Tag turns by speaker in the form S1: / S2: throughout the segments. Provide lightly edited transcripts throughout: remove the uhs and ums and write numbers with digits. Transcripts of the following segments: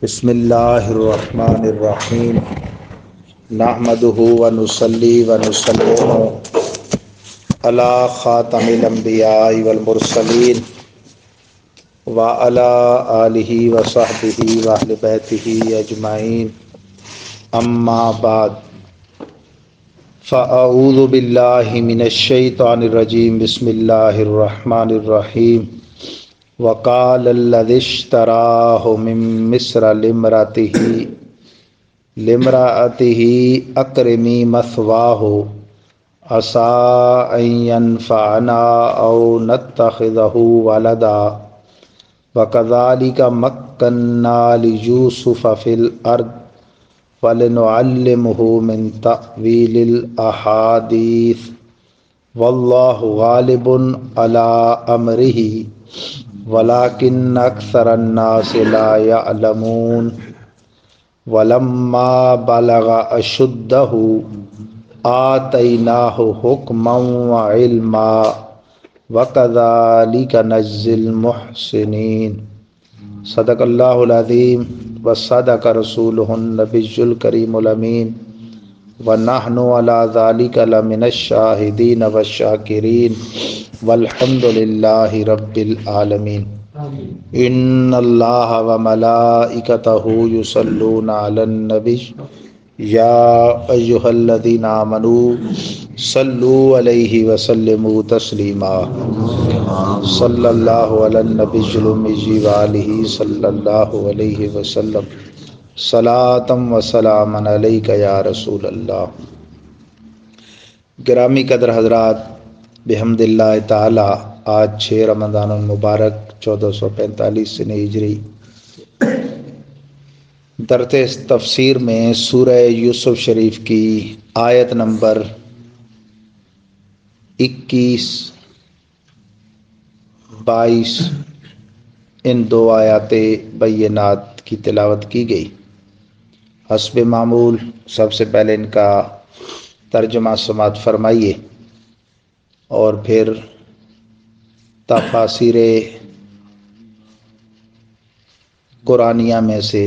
S1: بسم اللہ الرحمن الرحیم نحمدہ ونصلی ونسلم علی خاتم الانبیاء والمرسلین وعلی آلہ وصحبہ واہل بیتہ اجمعین اما بعد فاعوذ باللہ من الشیطان الرجیم بسم اللہ الرحمن الرحیم وقال الذی اشتراہ من مصر لامرأته اکرمی مثواہ عسى ان ينفعنا او نتخذہ ولدا وكذلك مكنا ليوسف في الارض ولنعلمه من تأويل الأحاديث والله غالب على أمره ولكن أكثر الناس لا يعلمون ولما بلغ أشده آتيناه حكما وعلما وكذلك نجزي المحسنين صدق اللہ العظیم وصدق رسولہ النبی الکریم الامین ونحن علی ذلک لمن الشاہدین والشاکرین والحمد للہ رب العالمین ان اللہ وملائکتہ یصلون علی النبی یا ایہا الذین آمنوا صلوا علیہ وسلموا تسلیما صلی اللہ علی النبی الأمی وآلہ صلی اللہ علیہ وسلم صلاۃ و سلام علیک یا رسول اللہ۔ گرامی قدر حضرات، بحمد اللہ تعالی آج 6 رمضان المبارک 1445 ہجری درس تفسیر میں سورہ یوسف شریف کی آیت نمبر 21 22 ان 2 آیات بینات کی تلاوت کی گئی۔ حسب معمول سب سے پہلے ان کا ترجمہ سماعت فرمائیے اور پھر تفاسیر قرآنیہ میں سے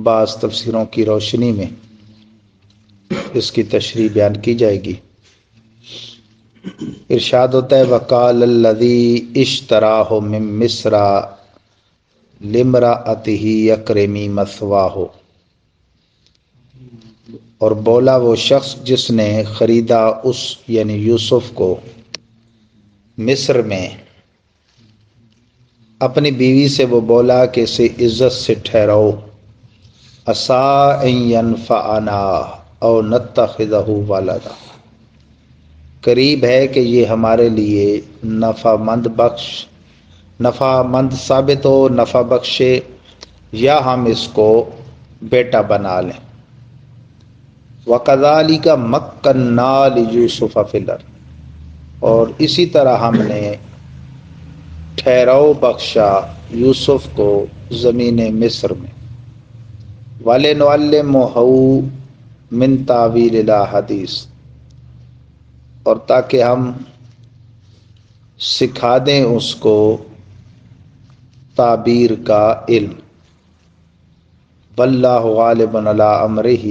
S1: بعض تفسیروں کی روشنی میں اس کی تشریح بیان کی جائے گی۔ ارشاد ہوتا ہے وقال الذی اشتراہ من مصر لامرأتہ اکرمی مثواہ، اور بولا وہ شخص جس نے خریدا اس یعنی یوسف کو مصر میں، اپنی بیوی سے وہ بولا کہ اسے عزت سے ٹھہراؤ، عسیٰ ان ینفعنا او نتخذہ ولدا، قریب ہے کہ یہ ہمارے لیے نفع مند ثابت ہو، نفع بخشے، یا ہم اس کو بیٹا بنا لیں۔ وَكَذَلِكَ مَكَّنَّا لِيُوسُفَ فِي الْأَرْضِ، اور اسی طرح ہم نے ٹھہراؤ بخشا یوسف کو زمین مصر میں۔ وَلِنُعَلِّمَهُ مِن تَأْوِيلِ الْأَحَادِيثِ، اور تاکہ ہم سکھا دیں اس کو تعبیر کا علم۔ واللہ غالب علی امرہ،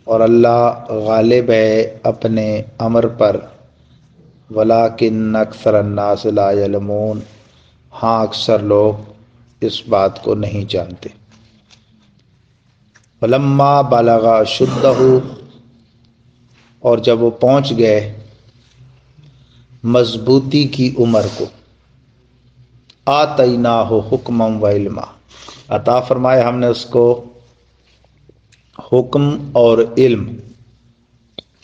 S1: اور اللہ غالب ہے اپنے امر پر۔ ولکن اکثر الناس لا یعلمون، ہاں اکثر لوگ اس بات کو نہیں جانتے۔ ولما بلغ اشدہ، اور جب وہ پہنچ گئے مضبوطی کی عمر کو، آتیناہ حکما و علما، عطا فرمایا ہم نے اس کو حکم اور علم۔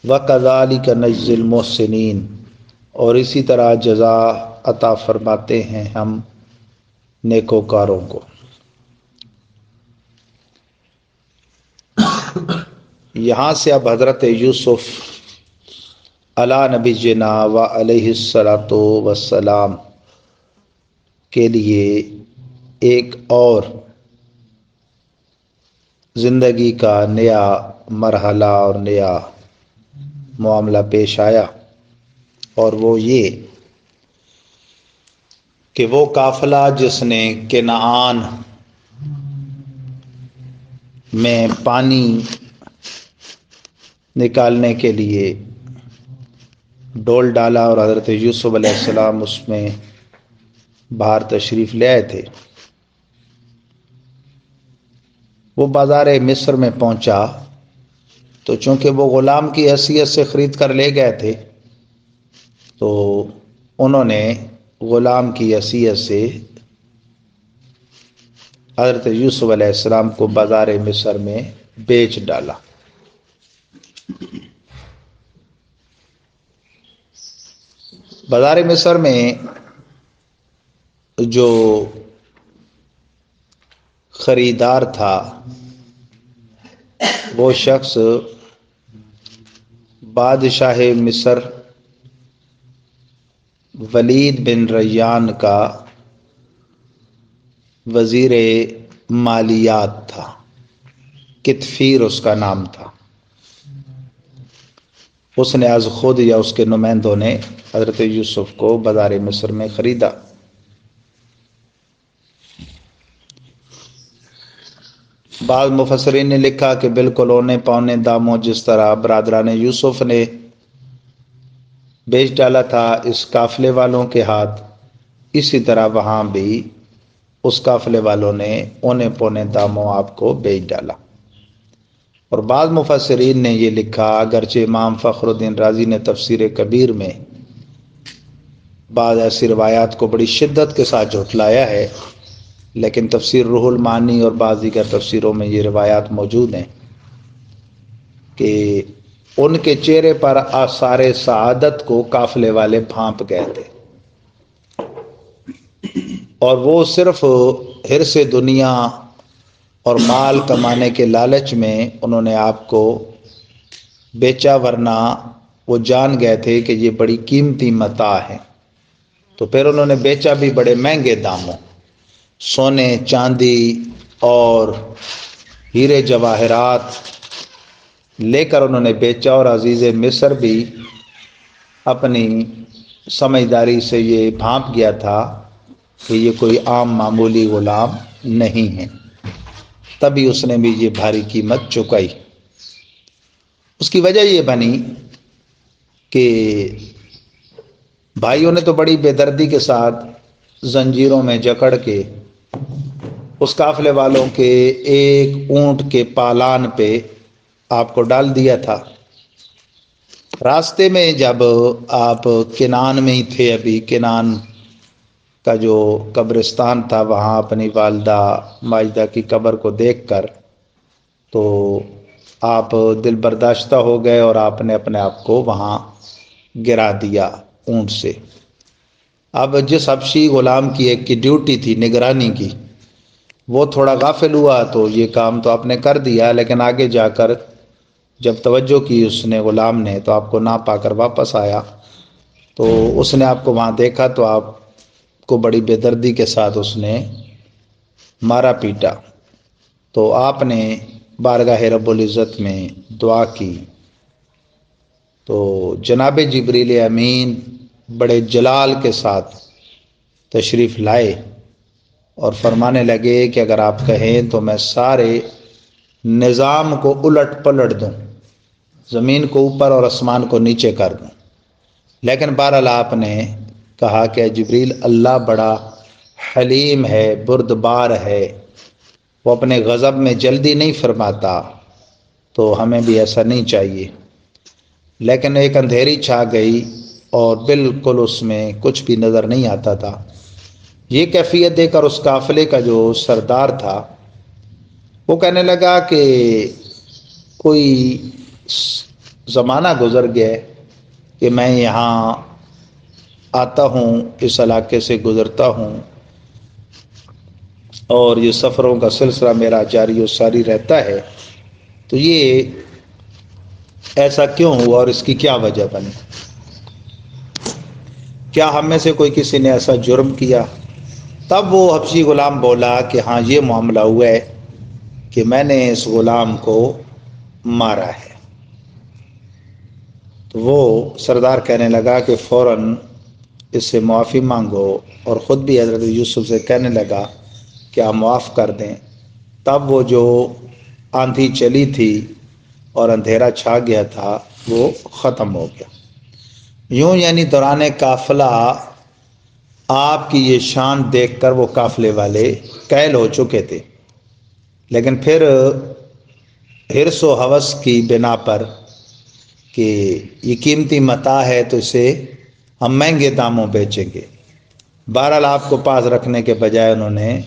S1: وَكَذَلِكَ نَجْزِي الْمُحْسِنِينَ، اور اسی طرح جزا عطا فرماتے ہیں ہم نیکوکاروں کو۔ یہاں سے اب حضرت یوسف علی نبی جنا و علیہ الصلاۃ والسلام کے لیے ایک اور زندگی کا نیا مرحلہ اور نیا معاملہ پیش آیا، اور وہ یہ کہ وہ قافلہ جس نے کنعان میں پانی نکالنے کے لیے ڈول ڈالا اور حضرت یوسف علیہ السلام اس میں باہر تشریف لے آئے تھے۔ وہ بازار مصر میں پہنچا تو چونکہ وہ غلام کی حیثیت سے خرید کر لے گئے تھے تو انہوں نے غلام کی حیثیت سے حضرت یوسف علیہ السلام کو بازار مصر میں بیچ ڈالا۔ بازار مصر میں جو خریدار تھا وہ شخص بادشاہ مصر ولید بن ریان کا وزیر مالیات تھا، کتفیر اس کا نام تھا۔ اس نے از خود یا اس کے نمائندوں نے حضرت یوسف کو بازار مصر میں خریدا۔ بعض مفسرین نے لکھا کہ بالکل اونے پونے داموں جس طرح برادران یوسف نے بیچ ڈالا تھا اس قافلے والوں کے ہاتھ، اسی طرح وہاں بھی اس قافلے والوں نے اونے پونے داموں آپ کو بیچ ڈالا۔ اور بعض مفسرین نے یہ لکھا، اگرچہ امام فخر الدین رازی نے تفسیر کبیر میں بعض ایسی روایات کو بڑی شدت کے ساتھ جھٹلایا ہے، لیکن تفسیر روح المعانی اور بعض دیگر تفسیروں میں یہ روایات موجود ہیں کہ ان کے چہرے پر آثار سعادت کو قافلے والے بھانپ گئے تھے اور وہ صرف حرص دنیا اور مال کمانے کے لالچ میں انہوں نے آپ کو بیچا، ورنہ وہ جان گئے تھے کہ یہ بڑی قیمتی متاع ہے۔ تو پھر انہوں نے بیچا بھی بڑے مہنگے داموں، سونے چاندی اور ہیرے جواہرات لے کر انہوں نے بیچا، اور عزیز مصر بھی اپنی سمجھداری سے یہ بھانپ گیا تھا کہ یہ کوئی عام معمولی غلام نہیں ہے، تبھی اس نے بھی یہ بھاری قیمت چکائی۔ اس کی وجہ یہ بنی کہ بھائیوں نے تو بڑی بے دردی کے ساتھ زنجیروں میں جکڑ کے اس قافلے والوں کے ایک اونٹ کے پالان پہ آپ کو ڈال دیا تھا۔ راستے میں جب آپ کنعان میں ہی تھے، ابھی کنعان کا جو قبرستان تھا وہاں اپنی والدہ ماجدہ کی قبر کو دیکھ کر تو آپ دل برداشتہ ہو گئے اور آپ نے اپنے آپ کو وہاں گرا دیا اونٹ سے۔ اب جس حبشی غلام کی ایک کی ڈیوٹی تھی نگرانی کی، وہ تھوڑا غافل ہوا تو یہ کام تو آپ نے کر دیا، لیکن آگے جا کر جب توجہ کی اس نے غلام نے تو آپ کو نہ پا کر واپس آیا، تو اس نے آپ کو وہاں دیکھا تو آپ کو بڑی بے دردی کے ساتھ اس نے مارا پیٹا۔ تو آپ نے بارگاہ رب العزت میں دعا کی تو جناب جبریل امین بڑے جلال کے ساتھ تشریف لائے اور فرمانے لگے کہ اگر آپ کہیں تو میں سارے نظام کو الٹ پلٹ دوں، زمین کو اوپر اور آسمان کو نیچے کر دوں، لیکن بہرحال آپ نے کہا کہ جبریل اللہ بڑا حلیم ہے، بردبار ہے، وہ اپنے غضب میں جلدی نہیں فرماتا، تو ہمیں بھی ایسا نہیں چاہیے۔ لیکن ایک اندھیری چھا گئی اور بالکل اس میں کچھ بھی نظر نہیں آتا تھا۔ یہ کیفیت دیکھ کر اس قافلے کا جو سردار تھا وہ کہنے لگا کہ کوئی زمانہ گزر گیا ہے کہ میں یہاں آتا ہوں، اس علاقے سے گزرتا ہوں اور یہ سفروں کا سلسلہ میرا جاری و ساری رہتا ہے، تو یہ ایسا کیوں ہوا اور اس کی کیا وجہ بنی؟ کیا ہم میں سے کوئی کسی نے ایسا جرم کیا؟ تب وہ حبشی غلام بولا کہ ہاں یہ معاملہ ہوا ہے کہ میں نے اس غلام کو مارا ہے۔ تو وہ سردار کہنے لگا کہ فوراً اس سے معافی مانگو، اور خود بھی حضرت یوسف سے کہنے لگا کہ آپ معاف کر دیں۔ تب وہ جو آندھی چلی تھی اور اندھیرا چھا گیا تھا وہ ختم ہو گیا۔ یوں یعنی دوران قافلہ آپ کی یہ شان دیکھ کر وہ قافلے والے قائل ہو چکے تھے، لیکن پھر حرص و ہوس کی بنا پر کہ یہ قیمتی متاع ہے تو اسے ہم مہنگے داموں بیچیں گے، بہرحال آپ کو پاس رکھنے کے بجائے انہوں نے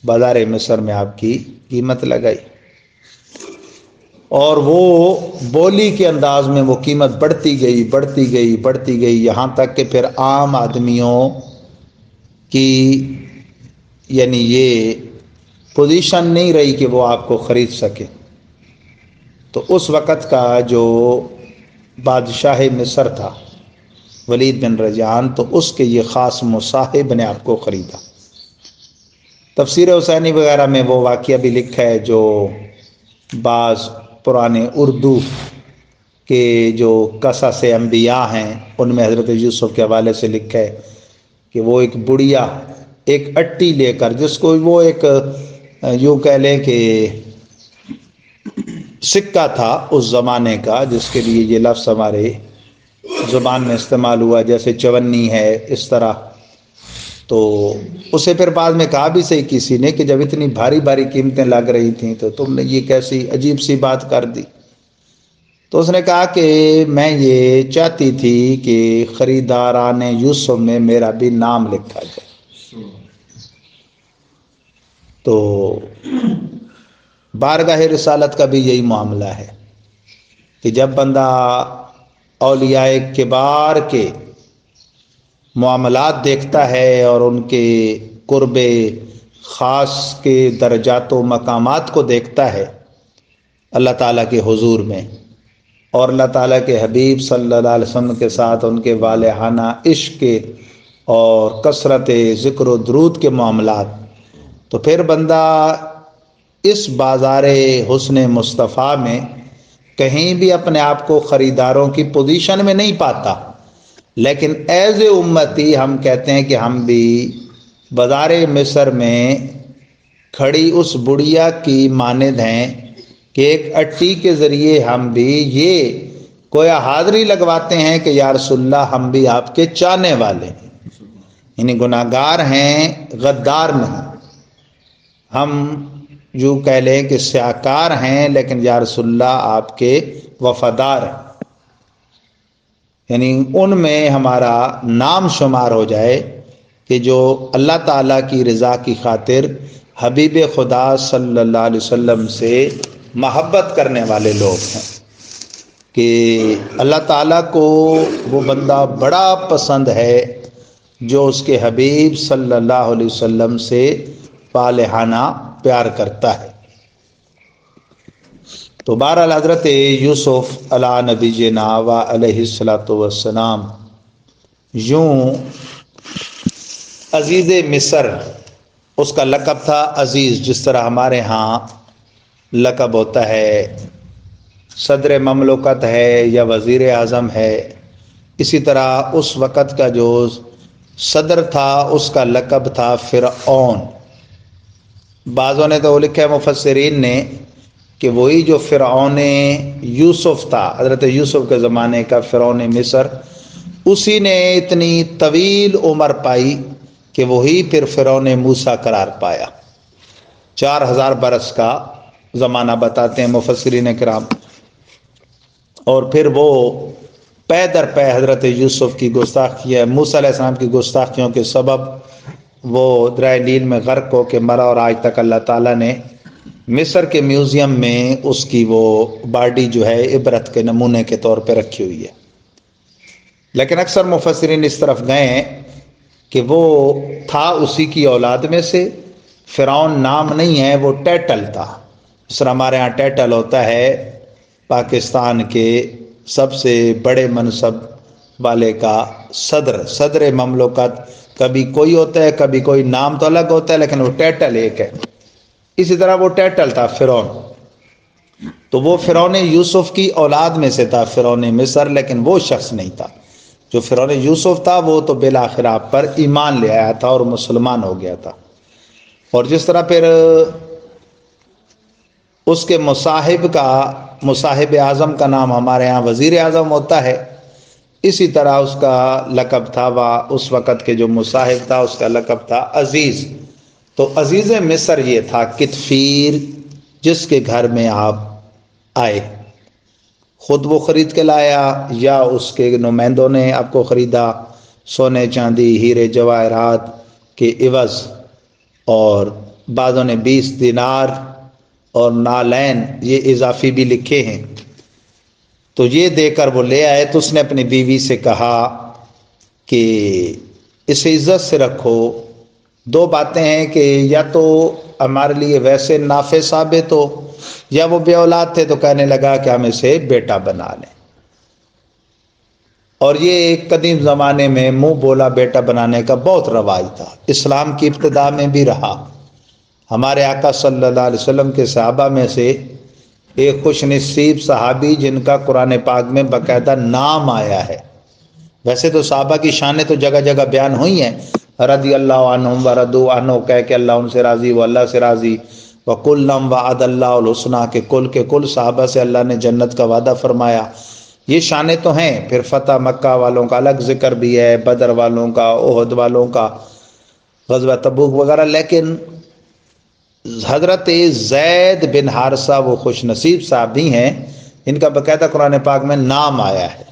S1: بازار مصر میں آپ کی قیمت لگائی، اور وہ بولی کے انداز میں وہ قیمت بڑھتی گئی بڑھتی گئی بڑھتی گئی، یہاں تک کہ پھر عام آدمیوں کی یعنی یہ پوزیشن نہیں رہی کہ وہ آپ کو خرید سکے۔ تو اس وقت کا جو بادشاہ مصر تھا ولید بن رجان، تو اس کے یہ خاص مصاحب نے آپ کو خریدا۔ تفسیر حسینی وغیرہ میں وہ واقعہ بھی لکھا ہے جو بعض پرانے اردو کے جو قصص انبیاء ہیں ان میں حضرت یوسف کے حوالے سے لکھا ہے کہ وہ ایک بڑھیا ایک اٹی لے کر، جس کو وہ ایک یوں کہہ لیں کہ سکہ تھا اس زمانے کا، جس کے لیے یہ لفظ ہمارے زبان میں استعمال ہوا، جیسے چونی ہے اس طرح۔ تو اسے پھر بعد میں کہا بھی صحیح کسی نے کہ جب اتنی بھاری بھاری قیمتیں لگ رہی تھیں تو تم نے یہ کیسی عجیب سی بات کر دی۔ تو اس نے کہا کہ میں یہ چاہتی تھی کہ خریداران یوسف میں میرا بھی نام لکھا جائے۔ تو بارگاہ رسالت کا بھی یہی معاملہ ہے کہ جب بندہ اولیاء کبار کے معاملات دیکھتا ہے اور ان کے قرب خاص کے درجات و مقامات کو دیکھتا ہے اللہ تعالیٰ کے حضور میں، اور اللہ تعالیٰ کے حبیب صلی اللہ علیہ وسلم کے ساتھ ان کے والہانہ عشق کے اور کثرت ذکر و درود کے معاملات، تو پھر بندہ اس بازار حسن مصطفیٰ میں کہیں بھی اپنے آپ کو خریداروں کی پوزیشن میں نہیں پاتا، لیکن ایز اے امتی ہم کہتے ہیں کہ ہم بھی بازار مصر میں کھڑی اس بڑھیا کی مانند ہیں کہ ایک اٹی کے ذریعے ہم بھی یہ گویا حاضری لگواتے ہیں کہ یا رسول اللہ ہم بھی آپ کے چاہنے والے ہیں، یعنی گناہگار ہیں، غدار نہیں، ہم یوں کہہ لیں کہ سیاکار ہیں لیکن یا رسول اللہ آپ کے وفادار ہیں، یعنی ان میں ہمارا نام شمار ہو جائے کہ جو اللہ تعالیٰ کی رضا کی خاطر حبیب خدا صلی اللہ علیہ وسلم سے محبت کرنے والے لوگ ہیں، کہ اللہ تعالیٰ کو وہ بندہ بڑا پسند ہے جو اس کے حبیب صلی اللہ علیہ وسلم سے والہانہ پیار کرتا ہے۔ تو بہرحال حضرت یوسف علی نبینا و علیہ الصلوۃ والسلام یوں عزیز مصر، اس کا لقب تھا عزیز، جس طرح ہمارے ہاں لقب ہوتا ہے صدر مملکت ہے یا وزیر اعظم ہے، اسی طرح اس وقت کا جو صدر تھا اس کا لقب تھا فرعون۔ بعضوں نے تو لکھا ہے مفسرین نے کہ وہی جو فرعون یوسف تھا، حضرت یوسف کے زمانے کا فرعون مصر، اسی نے اتنی طویل عمر پائی کہ وہی پھر فرعون موسیٰ قرار پایا۔ 4000 برس کا زمانہ بتاتے ہیں مفسرین کرام، اور پھر وہ پے در پے حضرت یوسف کی گستاخی، موسیٰ علیہ السلام کی گستاخیوں کے سبب وہ دریا نیل میں غرق ہو کے مرا، اور آج تک اللہ تعالیٰ نے مصر کے میوزیم میں اس کی وہ باڈی جو ہے عبرت کے نمونے کے طور پہ رکھی ہوئی ہے۔ لیکن اکثر مفسرین اس طرف گئے ہیں کہ وہ تھا اسی کی اولاد میں سے، فرعون نام نہیں ہے، وہ ٹائٹل تھا، اس طرح ہمارے ہاں ٹائٹل ہوتا ہے پاکستان کے سب سے بڑے منصب والے کا صدر مملکت، کبھی کوئی ہوتا ہے کبھی کوئی، نام تو الگ ہوتا ہے لیکن وہ ٹائٹل ایک ہے۔ اسی طرح وہ ٹائٹل تھا فرعون، تو وہ فرعون یوسف کی اولاد میں سے تھا فرعون مصر، لیکن وہ شخص نہیں تھا جو فرعون یوسف تھا، وہ تو بالآخر آپ پر ایمان لے آیا تھا اور مسلمان ہو گیا تھا۔ اور جس طرح پھر اس کے مصاحب اعظم کا نام ہمارے ہاں وزیر اعظم ہوتا ہے، اسی طرح اس کا لقب تھا، اس وقت کے جو مصاحب تھا اس کا لقب تھا عزیز۔ تو عزیز مصر یہ تھا کتفیر، جس کے گھر میں آپ آئے، خود وہ خرید کے لایا یا اس کے نمائندوں نے آپ کو خریدا، سونے چاندی ہیرے جواہرات کے عوض، اور بعضوں نے 20 دینار اور نالین یہ اضافی بھی لکھے ہیں، تو یہ دے کر وہ لے آئے۔ تو اس نے اپنی بیوی سے کہا کہ اسے عزت سے رکھو۔ دو باتیں ہیں کہ یا تو ہمارے لیے ویسے نافع ثابت ہو، یا وہ بے اولاد تھے تو کہنے لگا کہ ہم اسے بیٹا بنا لیں۔ اور یہ ایک قدیم زمانے میں منہ بولا بیٹا بنانے کا بہت رواج تھا، اسلام کی ابتدا میں بھی رہا۔ ہمارے آقا صلی اللہ علیہ وسلم کے صحابہ میں سے ایک خوش نصیب صحابی جن کا قرآن پاک میں باقاعدہ نام آیا ہے، ویسے تو صحابہ کی شانیں تو جگہ جگہ بیان ہوئی ہیں، رضی اللہ عنہم ورضوا عنہ کہہ کے اللہ ان سے راضی، وہ اللہ سے راضی، وَكُلًّا وَعَدَ اللَّهُ الْحُسْنَىٰ کے کل صحابہ سے اللہ نے جنت کا وعدہ فرمایا۔ یہ شانیں تو ہیں۔ پھر فتح مکہ والوں کا الگ ذکر بھی ہے، بدر والوں کا، احد والوں کا، غزوہ تبوک وغیرہ، لیکن حضرت زید بن حارثہ وہ خوش نصیب صحابی ہیں جن کا باقاعدہ قرآن پاک میں نام آیا ہے،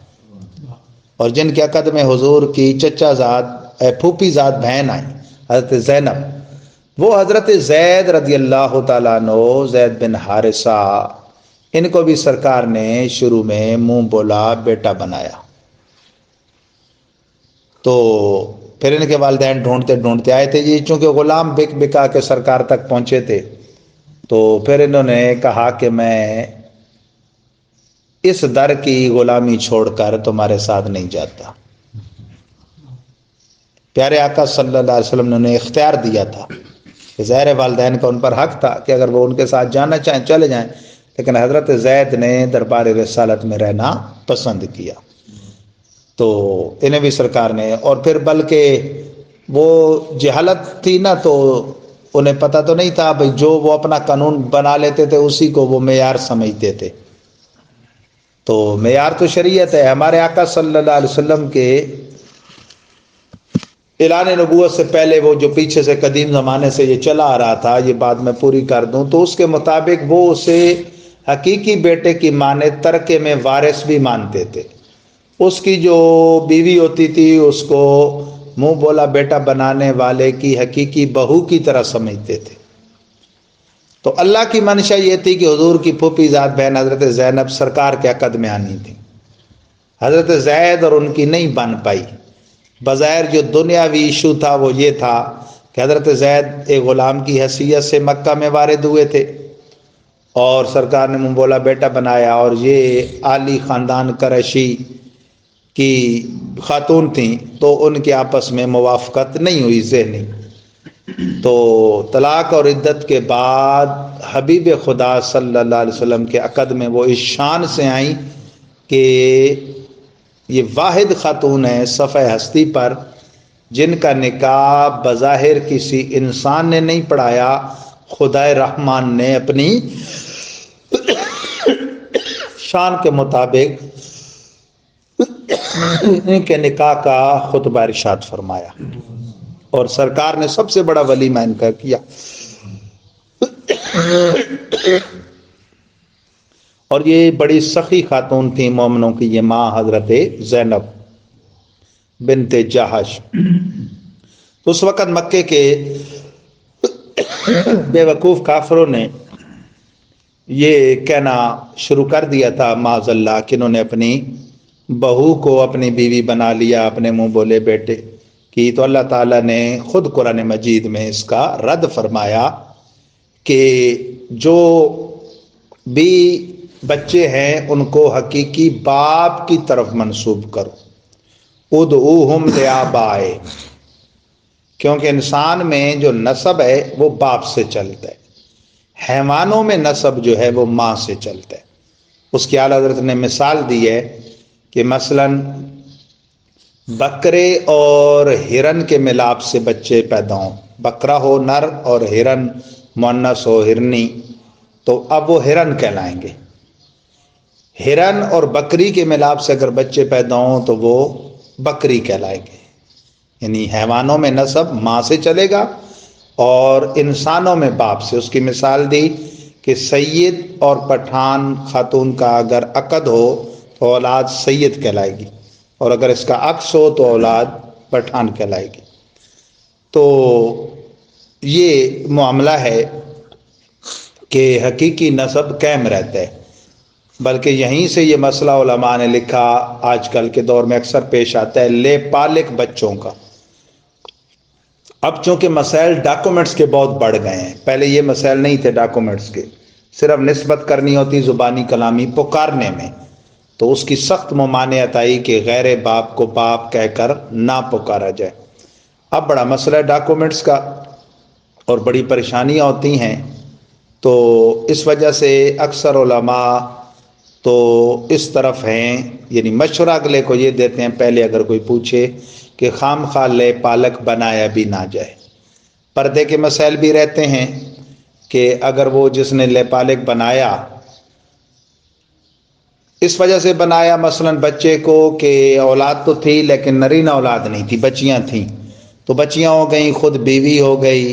S1: اور جن کے عقد میں حضور کی چچا زاد پھوپھی زاد بہن آئی حضرت زینب، وہ حضرت زید رضی اللہ تعالیٰ عنہ، زید بن حارثہ، ان کو بھی سرکار نے شروع میں منہ بولا بیٹا بنایا۔ تو پھر ان کے والدین ڈھونڈتے ڈھونڈتے آئے تھے، یہ چونکہ غلام بک بکا کے سرکار تک پہنچے تھے، تو پھر انہوں نے کہا کہ میں اس در کی غلامی چھوڑ کر تمہارے ساتھ نہیں جاتا۔ پیارے آقا صلی اللہ علیہ وسلم نے انہیں اختیار دیا تھا کہ ظاہر والدین کا ان پر حق تھا کہ اگر وہ ان کے ساتھ جانا چاہیں چلے جائیں، لیکن حضرت زید نے دربار رسالت میں رہنا پسند کیا، تو انہیں بھی سرکار نے، اور پھر بلکہ وہ جہالت تھی نا، تو انہیں پتہ تو نہیں تھا بھائی، جو وہ اپنا قانون بنا لیتے تھے اسی کو وہ معیار سمجھتے تھے، تو معیار تو شریعت ہے۔ ہمارے آقا صلی اللہ علیہ وسلم کے اعلان نبوت سے پہلے وہ جو پیچھے سے قدیم زمانے سے یہ چلا آ رہا تھا، یہ بات میں پوری کر دوں تو اس کے مطابق وہ اسے حقیقی بیٹے کی مانے ترکے میں وارث بھی مانتے تھے۔ اس کی جو بیوی ہوتی تھی اس کو منہ بولا بیٹا بنانے والے کی حقیقی بہو کی طرح سمجھتے تھے۔ تو اللہ کی منشا یہ تھی کہ حضور کی پھوپھی زاد بہن حضرت زینب سرکار کے عقد میں آنی تھی، حضرت زید اور ان کی نہیں بن پائی۔ بظاہر جو دنیاوی ایشو تھا وہ یہ تھا کہ حضرت زید ایک غلام کی حیثیت سے مکہ میں وارد ہوئے تھے، اور سرکار نے منہ بولا بیٹا بنایا، اور یہ عالی خاندان قریشی کی خاتون تھیں، تو ان کے آپس میں موافقت نہیں ہوئی ذہنی، تو طلاق اور عدت کے بعد حبیب خدا صلی اللہ علیہ وسلم کے عقد میں وہ اس شان سے آئیں کہ یہ واحد خاتون ہے صفحہ ہستی پر جن کا نکاح بظاہر کسی انسان نے نہیں پڑھایا، خدائے رحمان نے اپنی شان کے مطابق ان کے نکاح کا خطبہ ارشاد فرمایا، اور سرکار نے سب سے بڑا ولیمہ ان کا کیا۔ اور یہ بڑی سخی خاتون تھی مومنوں کی، یہ ماں حضرت زینب بنت جہش۔ تو اس وقت مکے کے بے وقوف کافروں نے یہ کہنا شروع کر دیا تھا معاذ اللہ کہ انہوں نے اپنی بہو کو اپنی بیوی بنا لیا، اپنے منہ بولے بیٹے کی۔ تو اللہ تعالیٰ نے خود قرآن مجید میں اس کا رد فرمایا کہ جو بھی بچے ہیں ان کو حقیقی باپ کی طرف منسوب کرو، ادعوہم لآبائے، کیونکہ انسان میں جو نسب ہے وہ باپ سے چلتا ہے، حیوانوں میں نسب جو ہے وہ ماں سے چلتا ہے۔ اس کی اعلیٰ حضرت نے مثال دی ہے کہ مثلا بکرے اور ہرن کے ملاپ سے بچے پیدا ہوں، بکرا ہو نر اور ہرن مؤنث ہو ہرنی، تو تو اب وہ ہرن کہلائیں گے۔ ہرن اور بکری کے ملاپ سے اگر بچے پیدا ہوں تو وہ بکری کہلائیں گے، یعنی حیوانوں میں نسب ماں سے چلے گا اور انسانوں میں باپ سے۔ اس کی مثال دی کہ سید اور پٹھان خاتون کا اگر عقد ہو تو اولاد سید کہلائے گی، اور اگر اس کا عکس ہو تو اولاد پٹھان کہلائے گی۔ تو یہ معاملہ ہے کہ حقیقی نسب قائم رہتا ہے، بلکہ یہیں سے یہ مسئلہ علماء نے لکھا، آج کل کے دور میں اکثر پیش آتا ہے لے پالک بچوں کا۔ اب چونکہ مسائل ڈاکومنٹس کے بہت بڑھ گئے ہیں، پہلے یہ مسائل نہیں تھے ڈاکومنٹس کے، صرف نسبت کرنی ہوتی زبانی کلامی پکارنے میں، تو اس کی سخت ممانعت آئی کہ غیر باپ کو باپ کہہ کر نہ پکارا جائے۔ اب بڑا مسئلہ ہے ڈاکومنٹس کا اور بڑی پریشانیاں ہوتی ہیں، تو اس وجہ سے اکثر علماء تو اس طرف ہیں، یعنی مشورہ اگلے کو یہ دیتے ہیں پہلے اگر کوئی پوچھے کہ خام خواہ لے پالک بنایا بھی نہ جائے۔ پردے کے مسائل بھی رہتے ہیں کہ اگر وہ جس نے لے پالک بنایا اس وجہ سے بنایا مثلا بچے کو کہ اولاد تو تھی لیکن نرینہ اولاد نہیں تھی، بچیاں تھیں، تو بچیاں ہو گئیں، خود بیوی ہو گئی،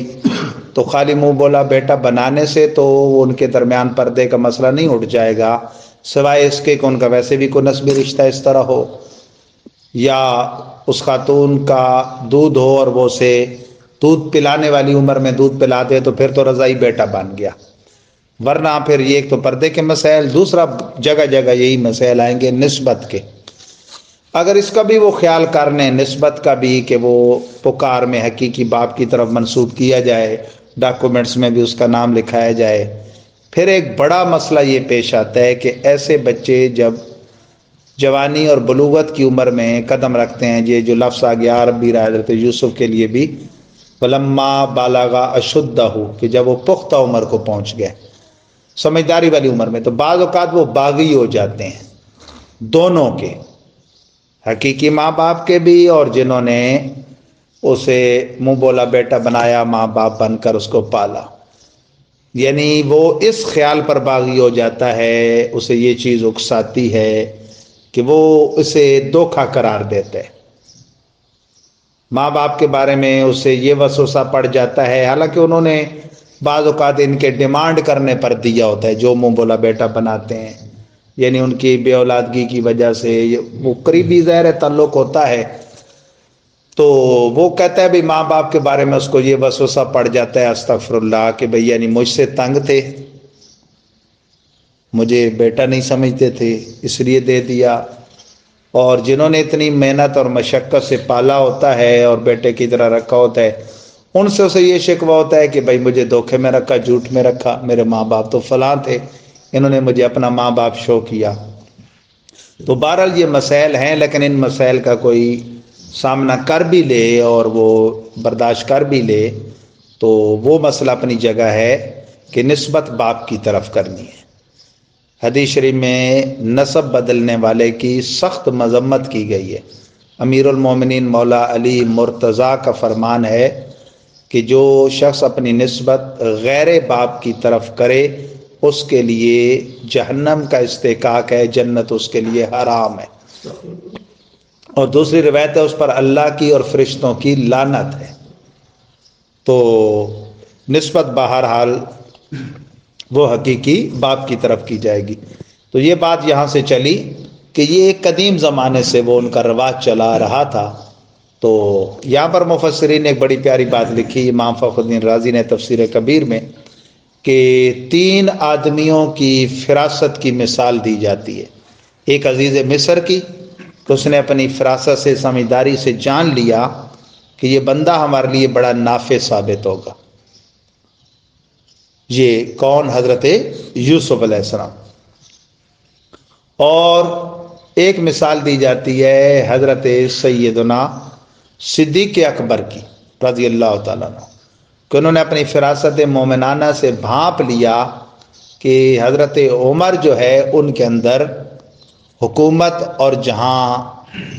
S1: تو خالی منہ بولا بیٹا بنانے سے تو ان کے درمیان پردے کا مسئلہ نہیں اٹھ جائے گا، سوائے اس کے کہ ان کا ویسے بھی کوئی نسبی رشتہ اس طرح ہو، یا اس خاتون کا دودھ ہو اور وہ اسے دودھ پلانے والی عمر میں دودھ پلا دے تو پھر تو رضائی بیٹا بن گیا، ورنہ پھر یہ ایک تو پردے کے مسائل، دوسرا جگہ جگہ یہی مسائل آئیں گے نسبت کے۔ اگر اس کا بھی وہ خیال کر لیں نسبت کا بھی کہ وہ پکار میں حقیقی باپ کی طرف منسوب کیا جائے، ڈاکومنٹس میں بھی اس کا نام لکھایا جائے، پھر ایک بڑا مسئلہ یہ پیش آتا ہے کہ ایسے بچے جب جوانی اور بلوغت کی عمر میں قدم رکھتے ہیں، یہ جو لفظ آ گیا عربی حضرت یوسف کے لیے بھی فلما بالغا اشدہ، کہ جب وہ پختہ عمر کو پہنچ گئے، سمجھداری والی عمر میں، تو بعض اوقات وہ باغی ہو جاتے ہیں، دونوں کے، حقیقی ماں باپ کے بھی اور جنہوں نے اسے منہ بولا بیٹا بنایا، ماں باپ بن کر اس کو پالا، یعنی وہ اس خیال پر باغی ہو جاتا ہے، اسے یہ چیز اکساتی ہے کہ وہ اسے دھوکہ قرار دیتا ہے، ماں باپ کے بارے میں اسے یہ وسوسہ پڑ جاتا ہے، حالانکہ انہوں نے بعض اوقات ان کے ڈیمانڈ کرنے پر دیا ہوتا ہے جو منہ بولا بیٹا بناتے ہیں، یعنی ان کی بے اولادگی کی وجہ سے وہ قریبی ظاہر تعلق ہوتا ہے، تو وہ کہتا ہے بھی ماں باپ کے بارے میں اس کو یہ وسوسہ پڑ جاتا ہے استغفر اللہ کہ بھئی یعنی مجھ سے تنگ تھے، مجھے بیٹا نہیں سمجھتے تھے اس لیے دے دیا، اور جنہوں نے اتنی محنت اور مشقت سے پالا ہوتا ہے اور بیٹے کی طرح رکھا ہوتا ہے، ان سے اسے یہ شکوہ ہوتا ہے کہ بھائی مجھے دھوکے میں رکھا، جھوٹ میں رکھا، میرے ماں باپ تو فلاں تھے، انہوں نے مجھے اپنا ماں باپ شو کیا۔ تو بہرحال یہ مسائل ہیں، لیکن ان مسائل کا کوئی سامنا کر بھی لے اور وہ برداشت کر بھی لے تو وہ مسئلہ اپنی جگہ ہے کہ نسبت باپ کی طرف کرنی ہے۔ حدیث شریف میں نسب بدلنے والے کی سخت مذمت کی گئی ہے۔ امیر المومنین مولا علی مرتضیٰ کا فرمان ہے کہ جو شخص اپنی نسبت غیر باپ کی طرف کرے اس کے لیے جہنم کا استحقاق ہے، جنت اس کے لیے حرام ہے، اور دوسری روایت ہے اس پر اللہ کی اور فرشتوں کی لعنت ہے۔ تو نسبت بہرحال وہ حقیقی باپ کی طرف کی جائے گی۔ تو یہ بات یہاں سے چلی کہ یہ ایک قدیم زمانے سے وہ ان کا رواج چلا آ رہا تھا۔ تو یہاں پر مفسرین نے ایک بڑی پیاری بات لکھی، امام فخر الدین رازی نے تفسیر کبیر میں، کہ 3 آدمیوں کی فراست کی مثال دی جاتی ہے۔ ایک عزیز مصر کی کہ اس نے اپنی فراست سے سمجھداری سے جان لیا کہ یہ بندہ ہمارے لیے بڑا نافع ثابت ہوگا، یہ کون؟ حضرت یوسف علیہ السلام۔ اور ایک مثال دی جاتی ہے حضرت سیدنا صدیق اکبر کی رضی اللہ تعالیٰ عنہ، کہ انہوں نے اپنی فراست مومنانہ سے بھانپ لیا کہ حضرت عمر جو ہے ان کے اندر حکومت اور جہاں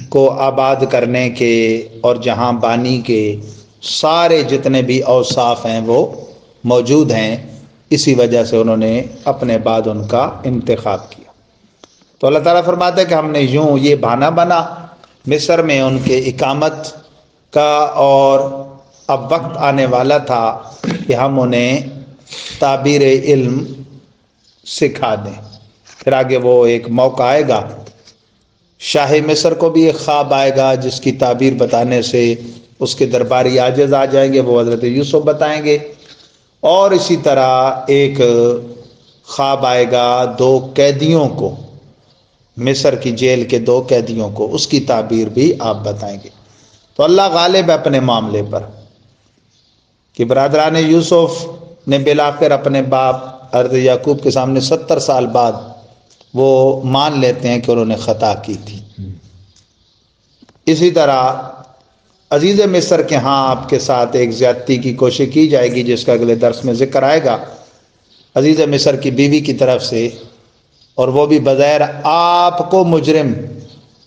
S1: کو آباد کرنے کے اور جہاں بانی کے سارے جتنے بھی اوصاف ہیں وہ موجود ہیں، اسی وجہ سے انہوں نے اپنے بعد ان کا انتخاب کیا۔ تو اللہ تعالیٰ فرماتا ہے کہ ہم نے یوں یہ بہانہ بنا مصر میں ان کے اقامت کا، اور اب وقت آنے والا تھا کہ ہم انہیں تعبیر علم سکھا دیں۔ پھر آگے وہ ایک موقع آئے گا، شاہ مصر کو بھی ایک خواب آئے گا جس کی تعبیر بتانے سے اس کے درباری عاجز آ جائیں گے، وہ حضرت یوسف بتائیں گے۔ اور اسی طرح ایک خواب آئے گا دو قیدیوں کو، مصر کی جیل کے دو قیدیوں کو، اس کی تعبیر بھی آپ بتائیں گے۔ تو اللہ غالب ہے اپنے معاملے پر کہ برادران یوسف نے بالآخر اپنے باپ حضرت یعقوب کے سامنے 70 سال بعد وہ مان لیتے ہیں کہ انہوں نے خطا کی تھی۔ اسی طرح عزیز مصر کے ہاں آپ کے ساتھ ایک زیادتی کی کوشش کی جائے گی جس کا اگلے درس میں ذکر آئے گا، عزیز مصر کی بیوی کی طرف سے، اور وہ بھی بظاہر آپ کو مجرم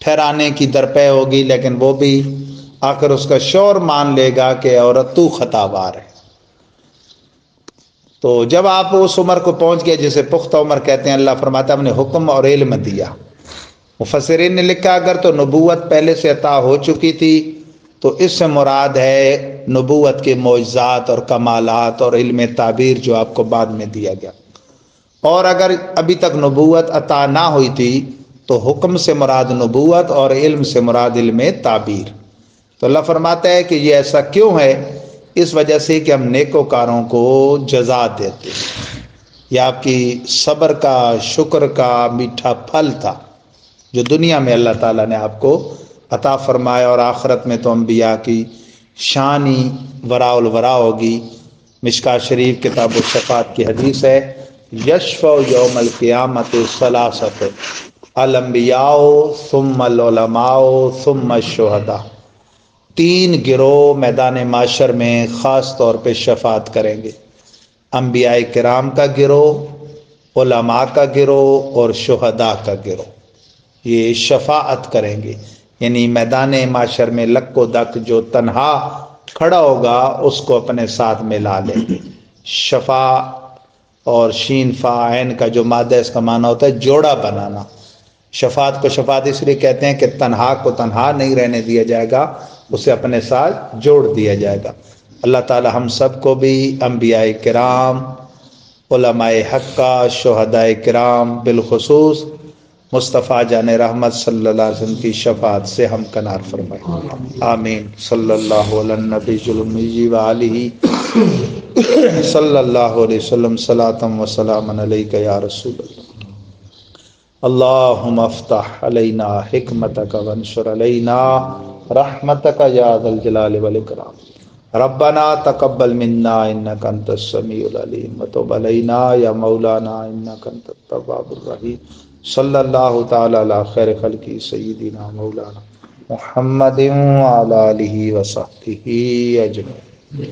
S1: ٹھہرانے کی درپے ہوگی، لیکن وہ بھی آخر اس کا شوہر مان لے گا کہ عورت تو خطا وار ہے۔ تو جب آپ اس عمر کو پہنچ گئے جسے پختہ عمر کہتے ہیں، اللہ فرماتا ہے ہم نے حکم اور علم دیا۔ مفسرین نے لکھا اگر تو نبوت پہلے سے عطا ہو چکی تھی تو اس سے مراد ہے نبوت کے معجزات اور کمالات اور علم تعبیر جو آپ کو بعد میں دیا گیا، اور اگر ابھی تک نبوت عطا نہ ہوئی تھی تو حکم سے مراد نبوت اور علم سے مراد علم تعبیر۔ تو اللہ فرماتا ہے کہ یہ ایسا کیوں ہے؟ اس وجہ سے کہ ہم نیکوکاروں کو جزا دیتے ہیں۔ یہ آپ کی صبر کا، شکر کا میٹھا پھل تھا جو دنیا میں اللہ تعالیٰ نے آپ کو عطا فرمایا، اور آخرت میں تو انبیاء کی شان ہی وراء الورا ہوگی۔ مشکاۃ شریف کتاب الشفاعت کی حدیث ہے، یشفع یوم القیامت ثلاثۃ الانبیاء ثم العلماء ثم الشہداء، 3 گروہ میدان معاشر میں خاص طور پہ شفاعت کریں گے، انبیاء کرام کا گروہ، علماء کا گروہ اور شہداء کا گروہ، یہ شفاعت کریں گے۔ یعنی میدان معاشر میں لک و دک جو تنہا کھڑا ہوگا اس کو اپنے ساتھ ملا لیں گے۔ شفا اور شین فا عین کا جو مادہ اس کا معنی ہوتا ہے جوڑا بنانا۔ شفاعت کو شفاعت اس لیے کہتے ہیں کہ تنہا کو تنہا نہیں رہنے دیا جائے گا، اسے اپنے ساتھ جوڑ دیا جائے گا۔ اللہ تعالی ہم سب کو بھی انبیاء کرام، علماء حق کا، شہداء کرام، بالخصوص مصطفیٰ جان رحمت صلی اللہ علیہ وسلم کی شفاعت سے ہم کنار فرمائے، آمین۔ صلی اللہ علی النبی الامی وآلہ صلی اللہ علیہ وسلم، صلاۃ و سلام علیک یا رسول اللہ۔ اللہم افتح علینا حکمتک وانشر علینا رحمتک یا ذا الجلال والاکرام۔ ربنا تقبل منا انک انت السمیع العلیم وتب علینا یا مولانا انک انت التواب الرحیم۔ صلی اللہ تعالی علی خیر خلقہ سیدنا مولانا محمد وعلی آلہ وصحبہ اجمعین۔